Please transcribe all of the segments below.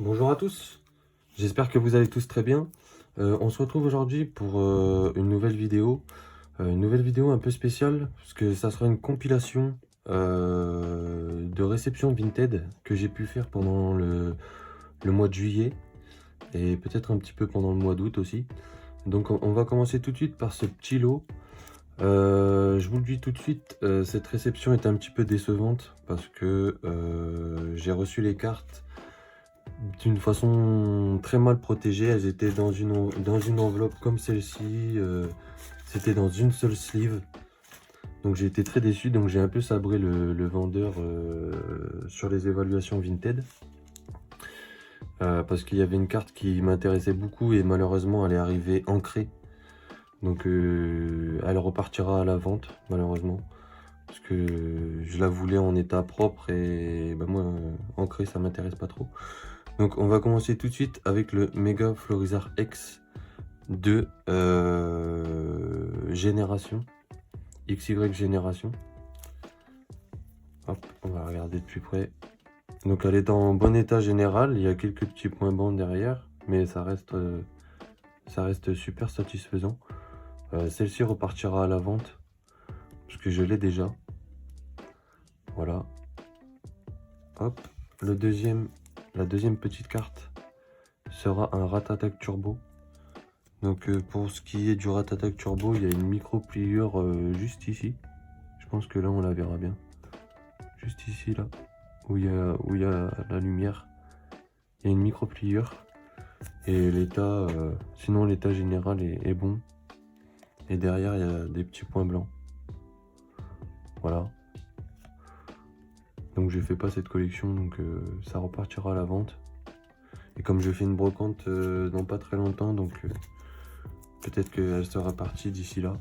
Bonjour à tous, j'espère que vous allez tous très bien. On se retrouve aujourd'hui pour une nouvelle vidéo. Une nouvelle vidéo un peu spéciale, parce que ça sera une compilation de réception Vinted que j'ai pu faire pendant le mois de juillet et peut-être un petit peu pendant le mois d'août aussi. Donc on va commencer tout de suite par ce petit lot. Je vous le dis tout de suite, cette réception est un petit peu décevante parce que j'ai reçu les cartes d'une façon très mal protégée. Elles étaient dans une enveloppe comme celle-ci. C'était dans une seule sleeve. Donc j'ai été très déçu. Donc j'ai un peu sabré le vendeur sur les évaluations Vinted. Parce qu'il y avait une carte qui m'intéressait beaucoup et malheureusement elle est arrivée ancrée. Donc elle repartira à la vente malheureusement. Parce que je la voulais en état propre et bah, moi ancrée ça m'intéresse pas trop. Donc on va commencer tout de suite avec le Mega Florizard X de génération, XY génération. Hop, on va regarder de plus près. Donc elle est en bon état général, il y a quelques petits points blancs derrière, mais ça reste super satisfaisant. Celle-ci repartira à la vente, parce que je l'ai déjà. Voilà. Hop, la deuxième petite carte sera un Rat Attack Turbo. Donc pour ce qui est du Rat Attack Turbo, il y a une micro pliure juste ici. Je pense que là on la verra bien. Juste ici là, où il y a la lumière. Il y a une micro pliure. Et l'état, sinon l'état général est bon. Et derrière il y a des petits points blancs. Voilà. Donc je fais pas cette collection, donc ça repartira à la vente. Et comme je fais une brocante dans pas très longtemps, donc peut-être qu'elle sera partie d'ici là.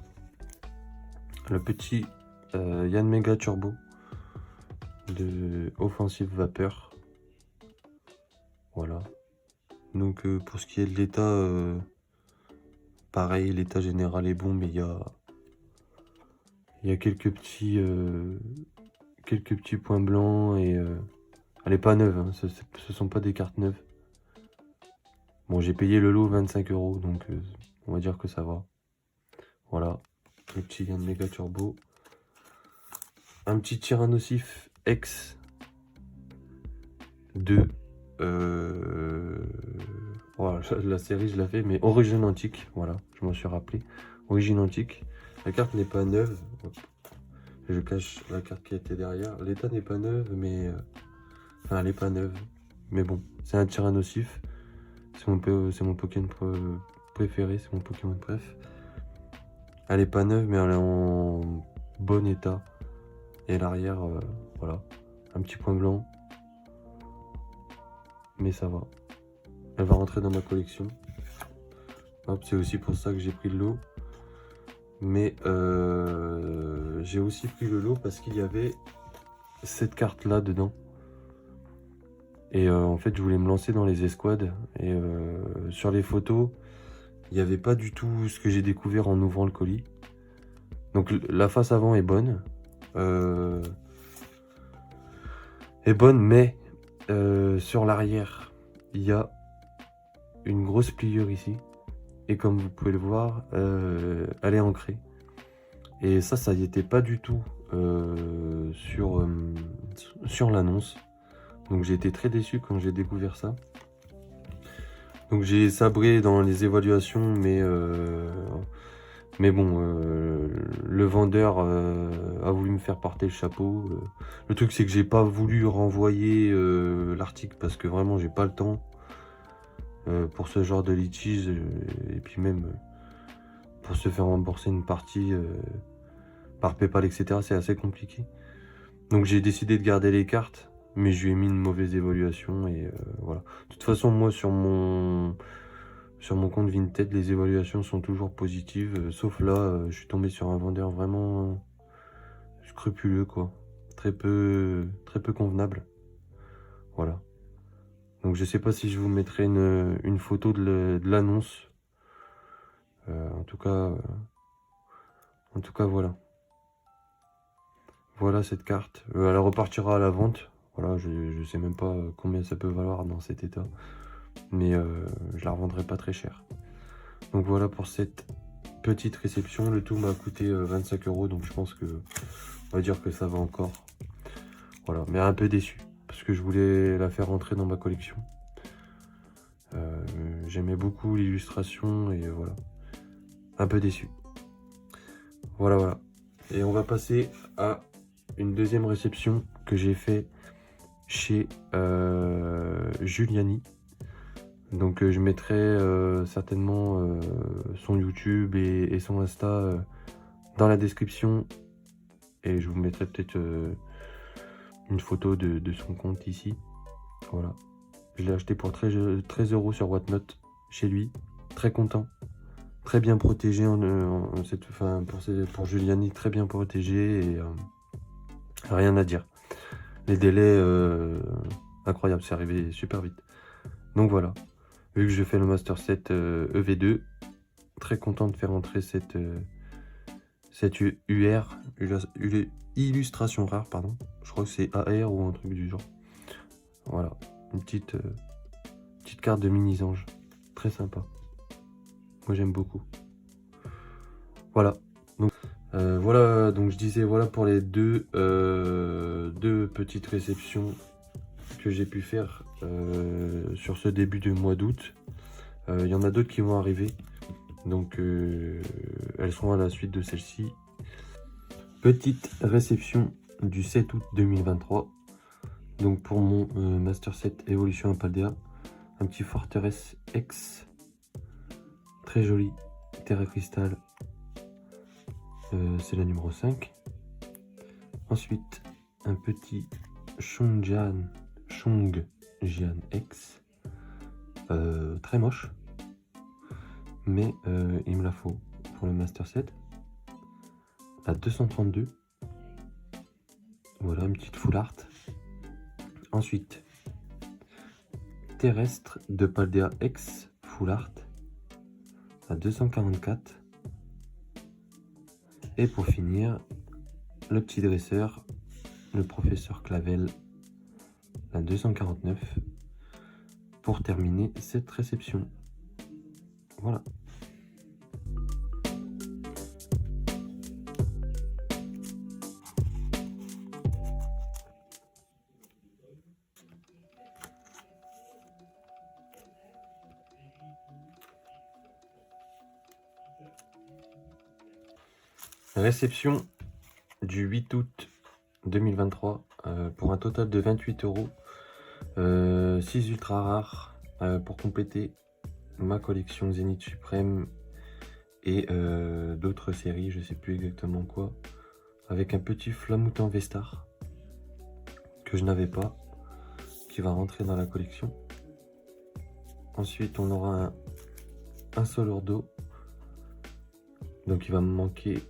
Le petit Yann Mega Turbo de Offensive Vapeur. Voilà. Donc pour ce qui est de l'état, pareil, l'état général est bon, mais il y a quelques petits points blancs et elle est pas neuve, hein, ce sont pas des cartes neuves. Bon, j'ai payé le lot 25 €, donc on va dire que ça va. Voilà, le petit Yann Mega Turbo. Un petit Tyrannosif X de voilà, la série je la fais, mais Origine Antique, voilà, je m'en suis rappelé. Origine Antique. La carte n'est pas neuve. Je cache la carte qui était derrière. L'état n'est pas neuve, mais enfin, elle est pas neuve. Mais bon, c'est un Tyrannosif. C'est mon Pokémon préféré, c'est mon Pokémon préf. Elle est pas neuve, mais elle est en bon état. Et l'arrière, voilà, un petit point blanc. Mais ça va. Elle va rentrer dans ma collection. Hop, c'est aussi pour ça que j'ai pris le lot. Mais j'ai aussi pris le lot parce qu'il y avait cette carte là dedans. Et en fait je voulais me lancer dans les escouades. Et sur les photos, il n'y avait pas du tout ce que j'ai découvert en ouvrant le colis. Donc la face avant est bonne. Mais sur l'arrière, il y a une grosse pliure ici. Et comme vous pouvez le voir, elle est ancrée. Et ça y était pas du tout sur l'annonce. Donc j'ai été très déçu quand j'ai découvert ça. Donc j'ai sabré dans les évaluations, mais bon, le vendeur a voulu me faire porter le chapeau. Le truc c'est que j'ai pas voulu renvoyer l'article parce que vraiment j'ai pas le temps pour ce genre de litige. Et puis même pour se faire rembourser une partie par PayPal, etc. c'est assez compliqué. Donc j'ai décidé de garder les cartes, mais je lui ai mis une mauvaise évaluation et voilà. De toute façon, moi sur mon compte Vinted, les évaluations sont toujours positives, sauf là, je suis tombé sur un vendeur vraiment scrupuleux, quoi. Très peu convenable. Voilà. Donc je sais pas si je vous mettrai une photo de l'annonce. En tout cas, voilà. Voilà cette carte. Elle repartira à la vente. Voilà, je sais même pas combien ça peut valoir dans cet état. Mais je la revendrai pas très cher. Donc voilà pour cette petite réception. Le tout m'a coûté 25 €. Donc je pense que on va dire que ça va encore. Voilà, mais un peu déçu. Parce que je voulais la faire rentrer dans ma collection. J'aimais beaucoup l'illustration et voilà. Un peu déçu. Voilà. Et on va passer à une deuxième réception que j'ai fait chez Giuliani. Donc je mettrai certainement son YouTube et son Insta dans la description. Et je vous mettrai peut-être une photo de son compte ici. Voilà. Je l'ai acheté pour 13 € sur Whatnot chez lui. Très content. Très bien protégé pour Giuliani, très bien protégé et rien à dire. Les délais incroyables, c'est arrivé super vite. Donc voilà, vu que je fais le Master 7 EV2, très content de faire entrer cette illustration rare, pardon. Je crois que c'est AR ou un truc du genre. Voilà, une petite carte de mini-ange, très sympa. Moi j'aime beaucoup. Voilà. Donc je disais voilà pour les deux petites réceptions que j'ai pu faire sur ce début de mois d'août. Il y en a d'autres qui vont arriver. Donc elles seront à la suite de celle-ci. Petite réception du 7 août 2023. Donc pour mon Master 7 Evolution Paldea, un petit Forteresse X. Très joli, terre à cristal, c'est la numéro 5. Ensuite, un petit Chongjian X, très moche, mais il me la faut pour le Master 7. À 232, voilà une petite full art. Ensuite, terrestre de Paldea X full art à 244. Et pour finir, le petit dresseur, le professeur Clavel à 249 pour terminer cette réception. Voilà. Réception du 8 août 2023 pour un total de 28 €. 6 ultra rares pour compléter ma collection Zénith Suprême et d'autres séries, je sais plus exactement quoi, avec un petit Flamoutant Vestar que je n'avais pas, qui va rentrer dans la collection. Ensuite on aura un Solordo, donc il va me manquer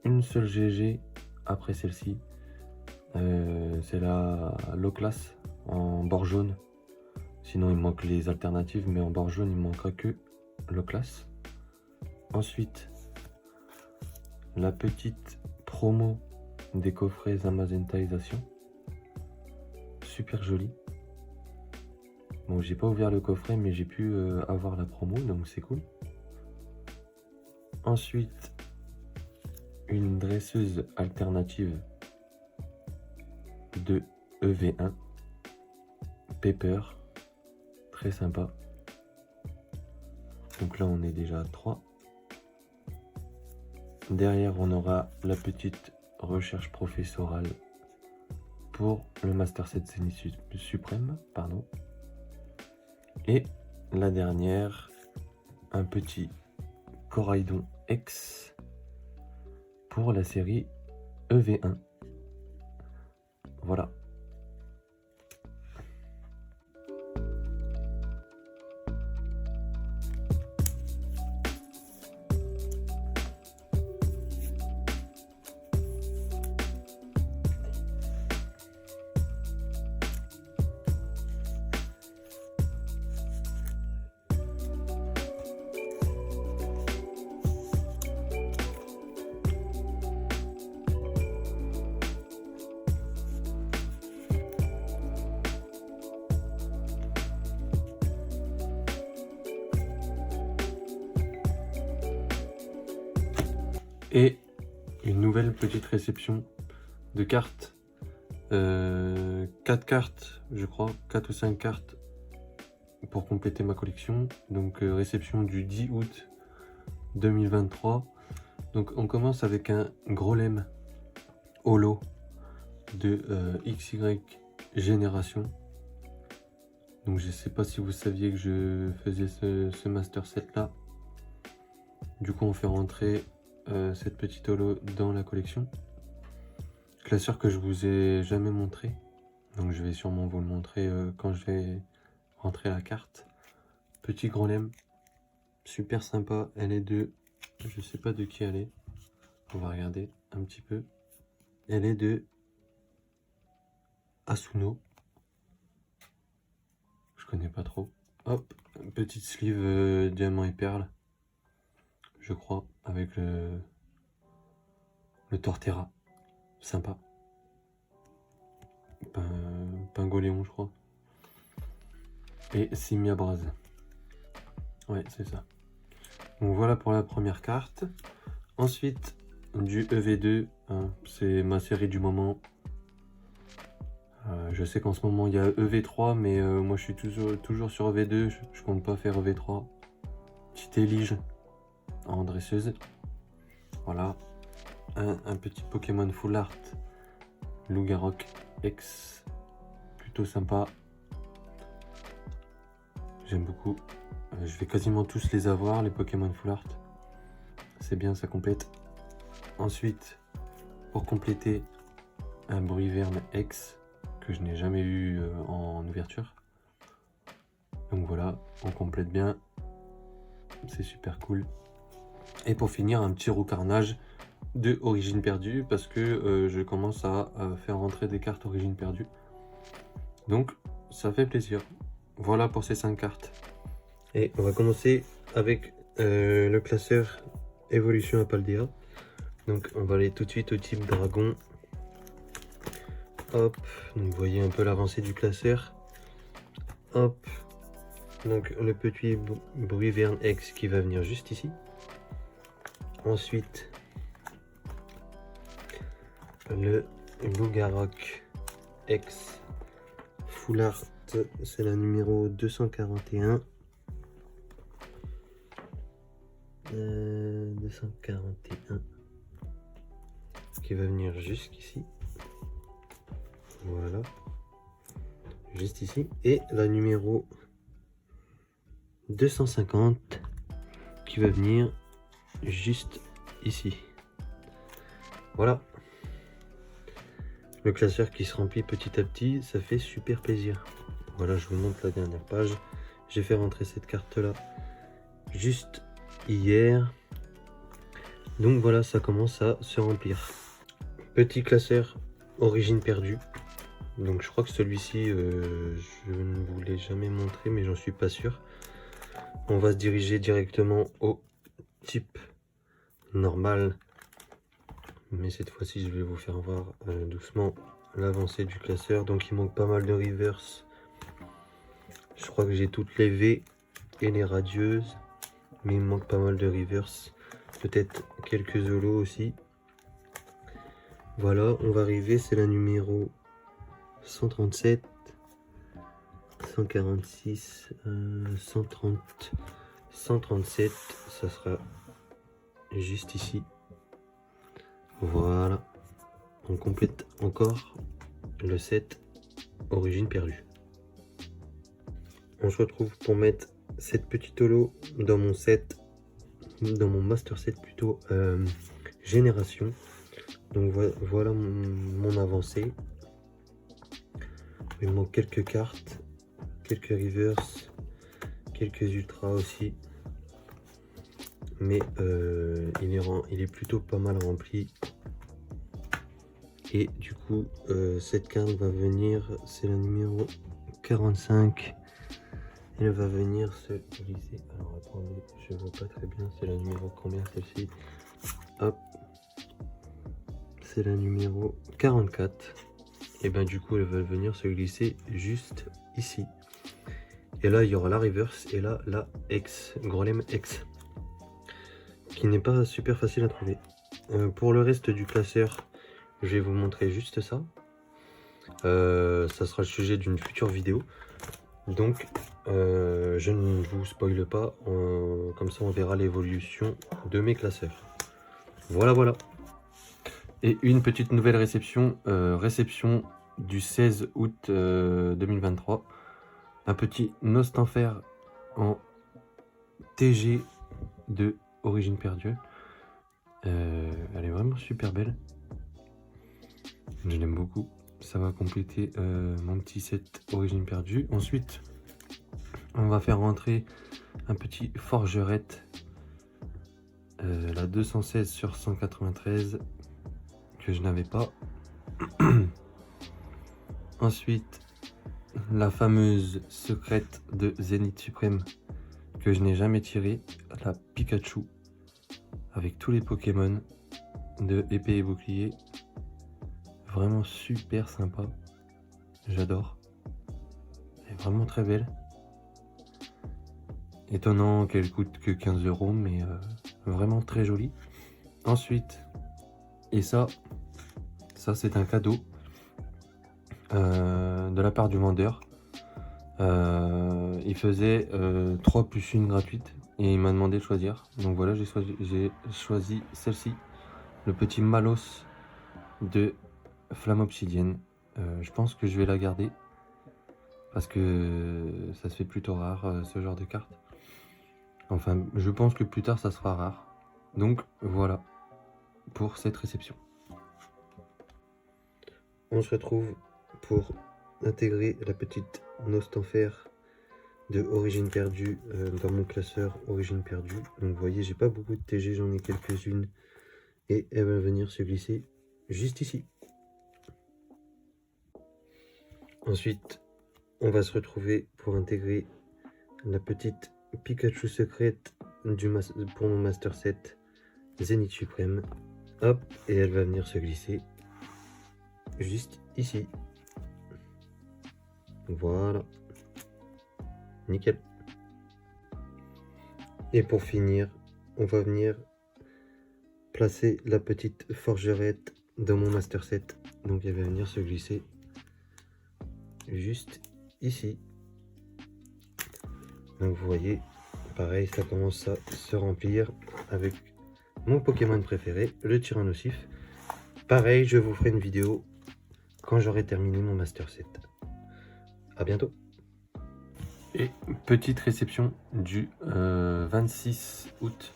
une seule GG après celle-ci. C'est la low class en bord jaune. Sinon il me manque les alternatives, mais en bord jaune il ne manquera que low class. Ensuite, la petite promo des coffrets Amazontaisation. Super joli. Bon, j'ai pas ouvert le coffret, mais j'ai pu avoir la promo, donc c'est cool. Ensuite, une dresseuse alternative de EV1 Pepper, très sympa. Donc là on est déjà à 3. Derrière on aura la petite recherche professorale pour le Master 7 Zénith Suprême, pardon. Et la dernière, un petit Coraidon X pour la série EV1. Voilà. Et une nouvelle petite réception de cartes. 4 cartes, je crois, 4 ou 5 cartes pour compléter ma collection. Donc réception du 10 août 2023. Donc on commence avec un Grolem Holo de XY Génération. Donc je sais pas si vous saviez que je faisais ce master set là. Du coup on fait rentrer cette petite holo dans la collection. Classeur que je vous ai jamais montré. Donc je vais sûrement vous le montrer quand je vais rentrer la carte. Petit Grolem, super sympa. Elle est de, je sais pas de qui elle est. On va regarder un petit peu. Elle est de Asuno. Je connais pas trop. Hop, petite sleeve diamant et perle. Je crois, avec le Torterra. Sympa. Pingoléon, je crois. Et Simia Braz. Ouais, c'est ça. Donc voilà pour la première carte. Ensuite, du EV2. Hein, c'est ma série du moment. Je sais qu'en ce moment il y a EV3, mais moi je suis toujours sur EV2. Je compte pas faire EV3. Petite Élige en dresseuse. Voilà. Un petit Pokémon Full Art. Lougarok X. Plutôt sympa. J'aime beaucoup. Je vais quasiment tous les avoir, les Pokémon Full Art. C'est bien, ça complète. Ensuite, pour compléter, un Bruyverne X que je n'ai jamais eu en ouverture. Donc voilà, on complète bien. C'est super cool. Et pour finir, un petit Roucarnage de Origine Perdue parce que je commence à faire rentrer des cartes Origine Perdue. Donc ça fait plaisir. Voilà pour ces 5 cartes. Et on va commencer avec le classeur Évolution Apaldea. Donc on va aller tout de suite au type dragon. Hop, donc vous voyez un peu l'avancée du classeur. Hop, donc le petit Bruyverne X qui va venir juste ici. Ensuite, le Lougarok X Full Art, c'est la numéro 241. 241 qui va venir jusqu'ici. Voilà, juste ici. Et la numéro 250 qui va venir juste ici. Voilà. Le classeur qui se remplit petit à petit, ça fait super plaisir. Voilà, je vous montre la dernière page. J'ai fait rentrer cette carte là juste hier. Donc voilà, ça commence à se remplir. Petit classeur Origine Perdue. Donc je crois que celui-ci, je ne vous l'ai jamais montré, mais j'en suis pas sûr. On va se diriger directement au type normal. Mais cette fois-ci, je vais vous faire voir doucement l'avancée du classeur. Donc il manque pas mal de reverse. Je crois que j'ai toutes les V et les radieuses. Mais il me manque pas mal de reverse. Peut-être quelques holos aussi. Voilà, on va arriver, c'est la numéro 137, 146, 130, 137, ça sera juste ici. Voilà, on complète encore le set Origine Perdue. On se retrouve pour mettre cette petite holo dans mon set, dans mon master set plutôt, Génération. Donc voilà mon avancée. Il me manque quelques cartes, quelques reverse, quelques ultras aussi. Mais il est plutôt pas mal rempli. Et du coup, cette carte va venir, c'est la numéro 45. Elle va venir se glisser. Alors attendez, je vois pas très bien, c'est la numéro combien celle-ci? Hop. C'est la numéro 44. Et ben du coup elle va venir se glisser juste ici. Et là il y aura la reverse et là la X, Grolem X, qui n'est pas super facile à trouver. Pour le reste du classeur, je vais vous montrer juste ça. Ça sera le sujet d'une future vidéo. Donc, je ne vous spoile pas. Comme ça, on verra l'évolution de mes classeurs. Voilà, voilà. Et une petite nouvelle réception. Réception du 16 août 2023. Un petit Nostanfer en TG de Origine Perdue. Elle est vraiment super belle. Je l'aime beaucoup. Ça va compléter mon petit set Origine Perdue. Ensuite, on va faire rentrer un petit Forgerette. La 216 sur 193 que je n'avais pas. Ensuite, la fameuse secrète de Zénith Suprême que je n'ai jamais tirée, la Pikachu avec tous les Pokémon de épée et bouclier. Vraiment super sympa, j'adore. Elle est vraiment très belle. Étonnant qu'elle coûte que 15 €, mais vraiment très jolie. Ensuite, et ça c'est un cadeau de la part du vendeur. Il faisait 3 plus 1 gratuite et il m'a demandé de choisir. Donc voilà, j'ai choisi celle-ci, le petit Malos de Flamme Obsidienne. Je pense que je vais la garder parce que ça se fait plutôt rare ce genre de carte. Enfin, je pense que plus tard ça sera rare. Donc voilà pour cette réception. On se retrouve pour intégrer la petite Nostanfer de Origine Perdue dans mon classeur Origine Perdue. Donc vous voyez, j'ai pas beaucoup de TG, j'en ai quelques-unes et elle va venir se glisser juste ici. Ensuite, on va se retrouver pour intégrer la petite Pikachu secrète pour mon Master Set Zénith Suprême. Hop, et elle va venir se glisser juste ici. Voilà. Nickel. Et pour finir, on va venir placer la petite Forgerette dans mon Master Set. Donc elle va venir se glisser juste ici. Donc vous voyez, pareil, ça commence à se remplir avec mon Pokémon préféré, le Tyrannosif. Pareil, je vous ferai une vidéo quand j'aurai terminé mon Master Set. À bientôt. Et petite réception du 26 août,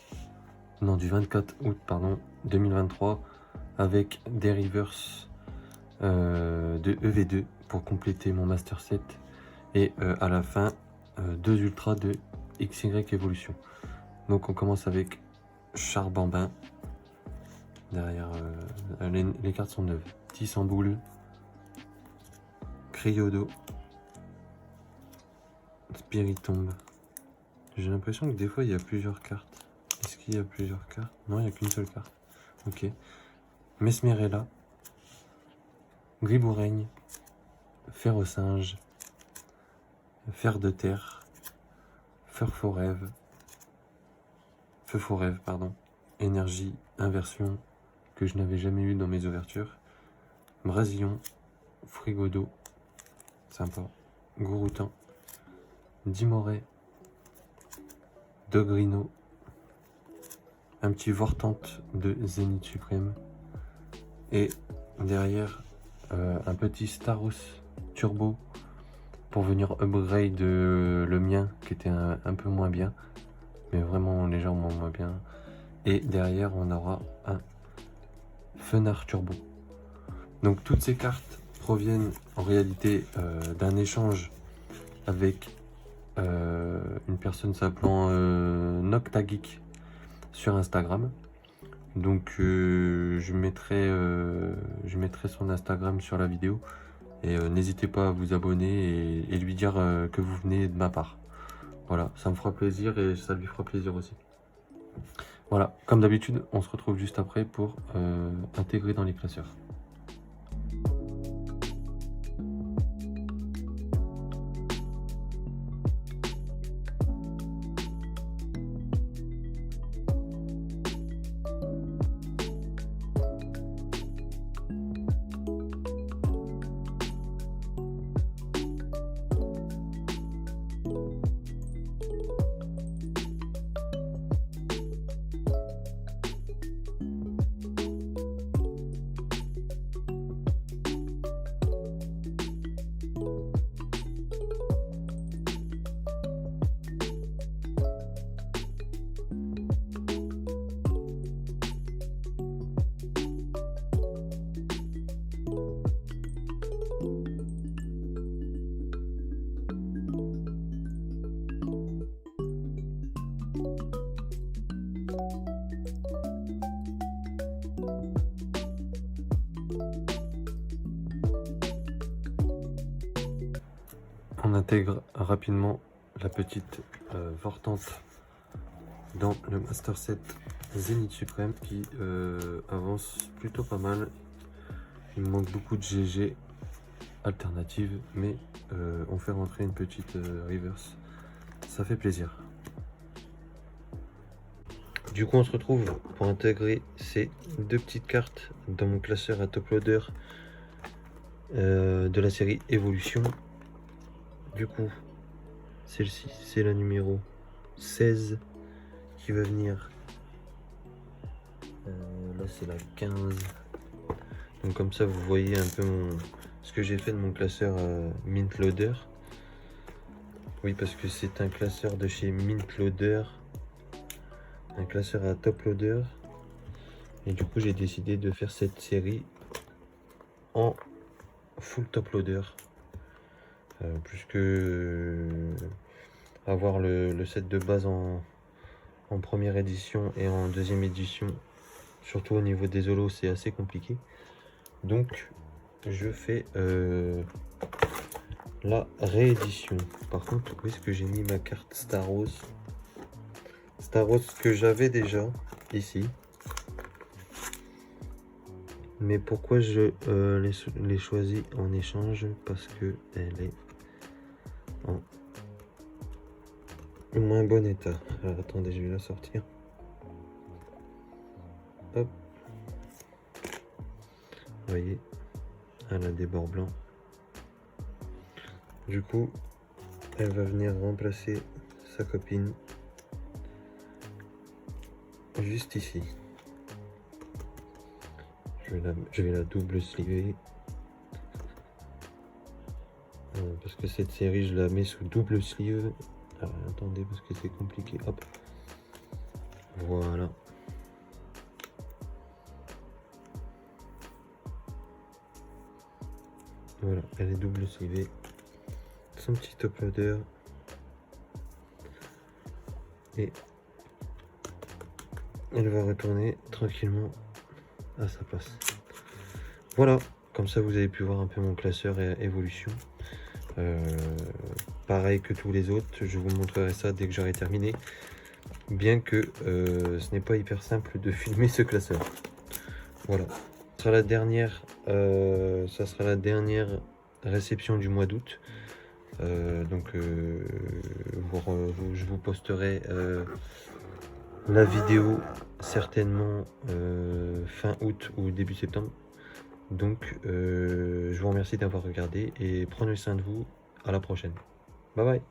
non du 24 août pardon, 2023 avec des reverse de EV2 pour compléter mon Master Set et à la fin 2 ultras de XY Evolution. Donc on commence avec Charbambin. Derrière, les cartes sont neuves. Tissamboule, Cryodo, Spiritomb. J'ai l'impression que des fois il y a plusieurs cartes. Est-ce qu'il y a plusieurs cartes? Non, il n'y a qu'une seule carte. Ok. Mesmerella, Griboureigne, Ferrosinge, Fer de terre, Feu Forêve, pardon, Énergie, Inversion, que je n'avais jamais eu dans mes ouvertures, Brasillon, Frigodo, sympa, Gouroutan, Dimoret, Dogrino, un petit Vortante de Zénith Suprême, et derrière un petit Staros Turbo pour venir upgrade le mien qui était un peu moins bien, mais vraiment légèrement moins bien. Et derrière on aura un Fenard Turbo. Donc toutes ces cartes proviennent en réalité d'un échange avec une personne s'appelant Noctageek sur Instagram. Donc je mettrai son Instagram sur la vidéo. Et n'hésitez pas à vous abonner et lui dire que vous venez de ma part. Voilà, ça me fera plaisir et ça lui fera plaisir aussi. Voilà, comme d'habitude, on se retrouve juste après pour intégrer dans les classeurs. On intègre rapidement la petite Vortante dans le Master 7 Zénith Suprême qui avance plutôt pas mal. Il me manque beaucoup de GG alternatives, mais on fait rentrer une petite reverse. Ça fait plaisir. Du coup, on se retrouve pour intégrer ces deux petites cartes dans mon classeur à top loader de la série Evolution. Du coup, celle-ci, c'est la numéro 16 qui va venir. Là, c'est la 15. Donc comme ça, vous voyez un peu ce que j'ai fait de mon classeur Mint Loader. Oui, parce que c'est un classeur de chez Mint Loader. Un classeur à top loader. Et du coup, j'ai décidé de faire cette série en full top loader. Plus que avoir le set de base en première édition et en deuxième édition, surtout au niveau des holos, c'est assez compliqué. Donc je fais la réédition. Par contre, où est-ce que j'ai mis ma carte Staros? Staros que j'avais déjà ici. Mais pourquoi je l'ai choisi en échange? Parce que elle est en moins bon état. Alors attendez, je vais la sortir. Hop. Vous voyez, elle a des bords blancs. Du coup, elle va venir remplacer sa copine juste ici. Je vais la double sliver. Parce que cette série, je la mets sous double sleeve. Alors attendez, parce que c'est compliqué. Hop. Voilà. Voilà, elle est double slivée. Son petit top loader. Et elle va retourner tranquillement à sa place. Voilà, comme ça vous avez pu voir un peu mon classeur et évolution. Pareil que tous les autres, je vous montrerai ça dès que j'aurai terminé. Bien que ce n'est pas hyper simple de filmer ce classeur. Voilà. Ça sera la dernière réception du mois d'août. Donc je vous posterai la vidéo certainement fin août ou début septembre. Donc je vous remercie d'avoir regardé et prenez soin de vous. À la prochaine. Bye bye.